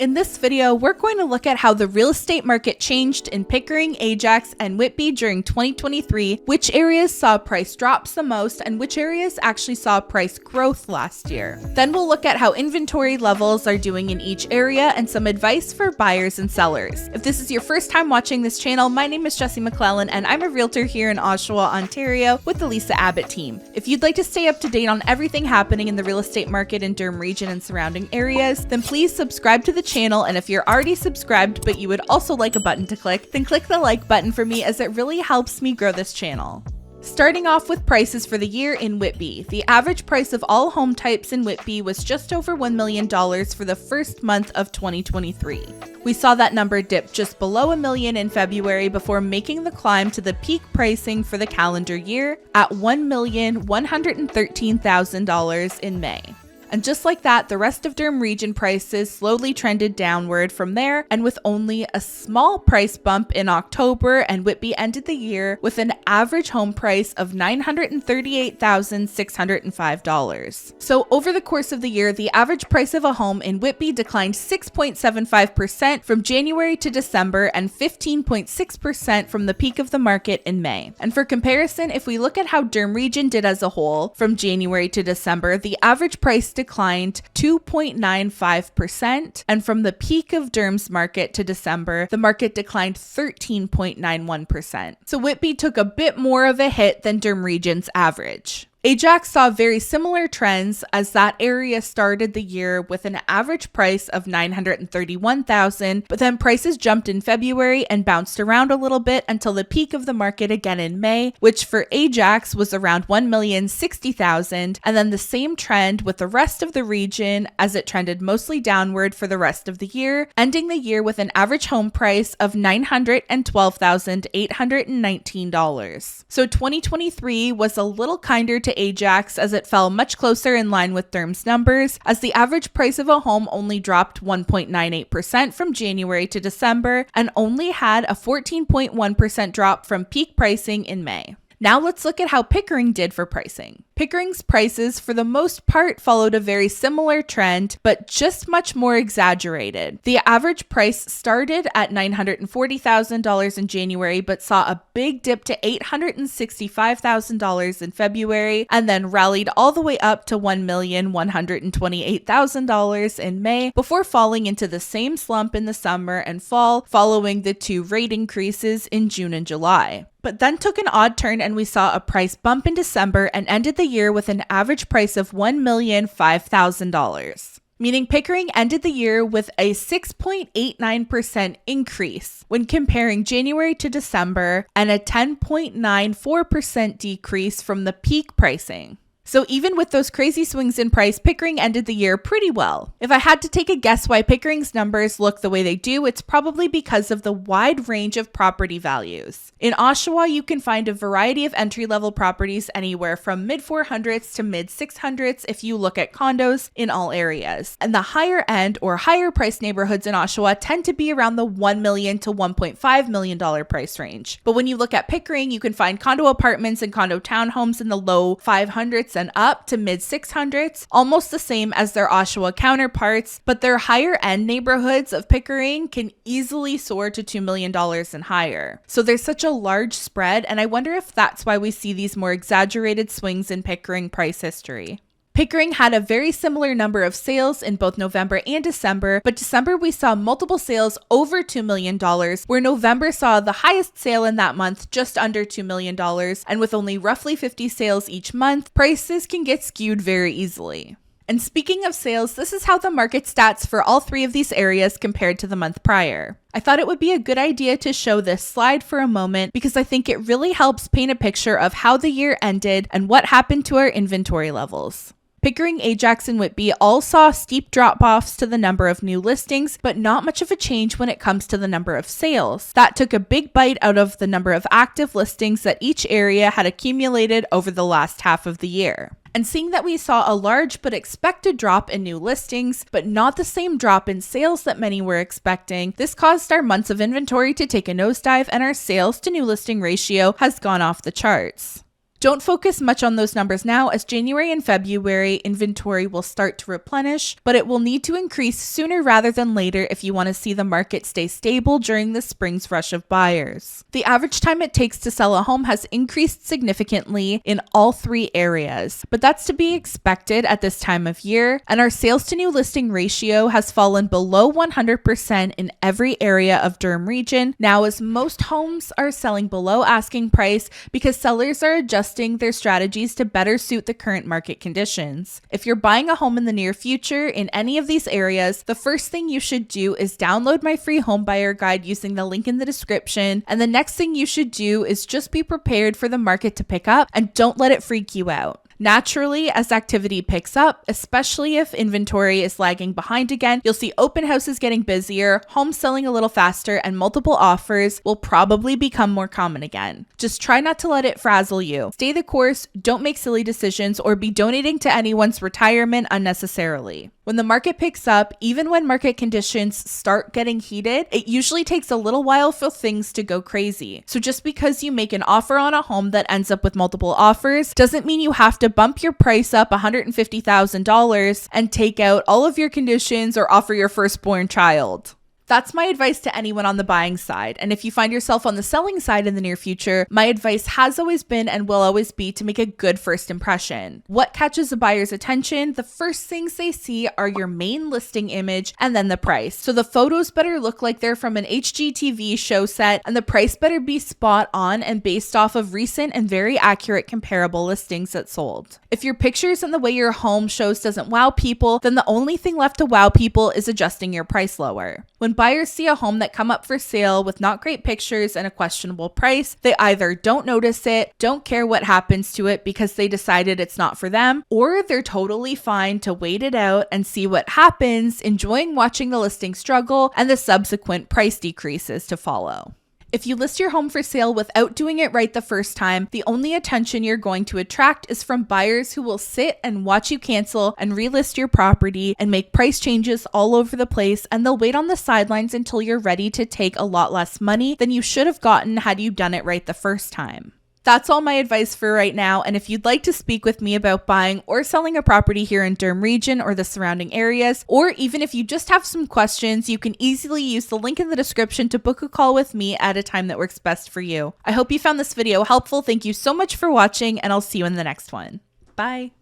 In this video, we're going to look at how the real estate market changed in Pickering, Ajax, and Whitby during 2023, which areas saw price drops the most, and which areas actually saw price growth last year. Then we'll look at how inventory levels are doing in each area and some advice for buyers and sellers. If this is your first time watching this channel, my name is Jessie McLellan, and I'm a realtor here in Oshawa, Ontario with the Lisa Abbott team. If you'd like to stay up to date on everything happening in the real estate market in Durham region and surrounding areas, then please subscribe to the channel, and if you're already subscribed but you would also like a button to click, then click the like button for me, as it really helps me grow this channel. Starting off with prices for the year in Whitby, the average price of all home types in Whitby was just over $1 million for the first month of 2023. We saw that number dip just below $1 million in February before making the climb to the peak pricing for the calendar year at $1,113,000 in May. And just like that, the rest of Durham region prices slowly trended downward from there, and with only a small price bump in October, and Whitby ended the year with an average home price of $938,605. So over the course of the year, the average price of a home in Whitby declined 6.75% from January to December and 15.6% from the peak of the market in May. And for comparison, if we look at how Durham region did as a whole from January to December, the average price declined 2.95%, and from the peak of Durham's market to December, the market declined 13.91%. So Whitby took a bit more of a hit than Durham region's average. Ajax saw very similar trends, as that area started the year with an average price of $931,000, but then prices jumped in February and bounced around a little bit until the peak of the market again in May, which for Ajax was around $1,060,000, and then the same trend with the rest of the region as it trended mostly downward for the rest of the year, ending the year with an average home price of $912,819. So 2023 was a little kinder to Ajax, as it fell much closer in line with Durham's numbers, as the average price of a home only dropped 1.98% from January to December and only had a 14.1% drop from peak pricing in May. Now let's look at how Pickering did for pricing. Pickering's prices for the most part followed a very similar trend, but just much more exaggerated. The average price started at $940,000 in January, but saw a big dip to $865,000 in February, and then rallied all the way up to $1,128,000 in May, before falling into the same slump in the summer and fall following the two rate increases in June and July. But then took an odd turn, and we saw a price bump in December and ended the year with an average price of $1,005,000. Meaning Pickering ended the year with a 6.89% increase when comparing January to December, and a 10.94% decrease from the peak pricing. So even with those crazy swings in price, Pickering ended the year pretty well. If I had to take a guess why Pickering's numbers look the way they do, it's probably because of the wide range of property values. In Oshawa, you can find a variety of entry-level properties anywhere from mid-400s to mid-600s if you look at condos in all areas. And the higher end or higher price neighborhoods in Oshawa tend to be around the $1 million to $1.5 million price range. But when you look at Pickering, you can find condo apartments and condo townhomes in the low 500s and up to mid 600s, almost the same as their Oshawa counterparts, but their higher end neighborhoods of Pickering can easily soar to $2 million and higher. So there's such a large spread, and I wonder if that's why we see these more exaggerated swings in Pickering price history. Pickering had a very similar number of sales in both November and December, but December we saw multiple sales over $2 million, where November saw the highest sale in that month, just under $2 million, and with only roughly 50 sales each month, prices can get skewed very easily. And speaking of sales, this is how the market stats for all three of these areas compared to the month prior. I thought it would be a good idea to show this slide for a moment, because I think it really helps paint a picture of how the year ended and what happened to our inventory levels. Pickering, Ajax, and Whitby all saw steep drop-offs to the number of new listings, but not much of a change when it comes to the number of sales. That took a big bite out of the number of active listings that each area had accumulated over the last half of the year. And seeing that we saw a large but expected drop in new listings, but not the same drop in sales that many were expecting, this caused our months of inventory to take a nosedive, and our sales to new listing ratio has gone off the charts. Don't focus much on those numbers now, as January and February inventory will start to replenish, but it will need to increase sooner rather than later if you want to see the market stay stable during the spring's rush of buyers. The average time it takes to sell a home has increased significantly in all 3 areas, but that's to be expected at this time of year, and our sales to new listing ratio has fallen below 100% in every area of Durham region now, as most homes are selling below asking price because sellers are adjusting their strategies to better suit the current market conditions. If you're buying a home in the near future in any of these areas, the first thing you should do is download my free home buyer guide using the link in the description, and the next thing you should do is just be prepared for the market to pick up and don't let it freak you out. Naturally, as activity picks up, especially if inventory is lagging behind again, you'll see open houses getting busier, homes selling a little faster, and multiple offers will probably become more common again. Just try not to let it frazzle you. Stay the course, don't make silly decisions, or be donating to anyone's retirement unnecessarily. When the market picks up, even when market conditions start getting heated, it usually takes a little while for things to go crazy. So just because you make an offer on a home that ends up with multiple offers doesn't mean you have to bump your price up $150,000 and take out all of your conditions or offer your firstborn child. That's my advice to anyone on the buying side. And if you find yourself on the selling side in the near future, my advice has always been and will always be to make a good first impression. What catches a buyer's attention? The first things they see are your main listing image and then the price. So the photos better look like they're from an HGTV show set, and the price better be spot on and based off of recent and very accurate comparable listings that sold. If your pictures and the way your home shows doesn't wow people, then the only thing left to wow people is adjusting your price lower. When buyers see a home that come up for sale with not great pictures and a questionable price, they either don't notice it, don't care what happens to it because they decided it's not for them, or they're totally fine to wait it out and see what happens, enjoying watching the listing struggle and the subsequent price decreases to follow. If you list your home for sale without doing it right the first time, the only attention you're going to attract is from buyers who will sit and watch you cancel and relist your property and make price changes all over the place, and they'll wait on the sidelines until you're ready to take a lot less money than you should have gotten had you done it right the first time. That's all my advice for right now, and if you'd like to speak with me about buying or selling a property here in Durham region or the surrounding areas, or even if you just have some questions, you can easily use the link in the description to book a call with me at a time that works best for you. I hope you found this video helpful. Thank you so much for watching, and I'll see you in the next one. Bye.